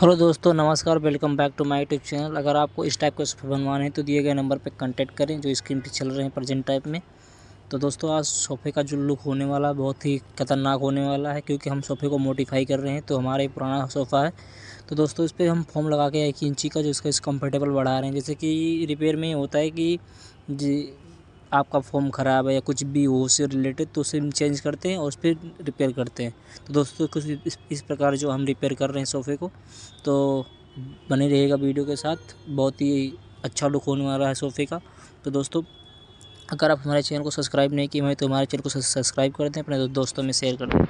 हेलो दोस्तों, नमस्कार। Welcome back to my YouTube channel. अगर आपको इस टाइप का सोफ़े बनवाने हैं तो दिए गए नंबर पे कांटेक्ट करें जो स्क्रीन पे चल रहे हैं प्रेजेंट टाइप में। तो दोस्तों, आज सोफ़े का जो लुक होने वाला बहुत ही खतरनाक होने वाला है, क्योंकि हम सोफ़े को मॉडिफाई कर रहे हैं। तो हमारा एक पुराना सोफ़ा है, तो दोस्तों इस पे हम फ़ोम लगा के 1 इंची का जो इसका कंफर्टेबल बढ़ा रहे हैं। जैसे कि रिपेयर में होता है कि जी आपका फ़ोम ख़राब है या कुछ भी हो उससे रिलेटेड, तो उसे हम चेंज करते हैं और उस पर रिपेयर करते हैं। तो दोस्तों कुछ इस प्रकार जो हम रिपेयर कर रहे हैं सोफ़े को, तो बने रहिएगा वीडियो के साथ। बहुत ही अच्छा लुक होने वाला है सोफ़े का। तो दोस्तों, अगर आप हमारे चैनल को सब्सक्राइब नहीं किए हैं तो हमारे चैनल को सब्सक्राइब कर दें, अपने दोस्तों में शेयर कर दें।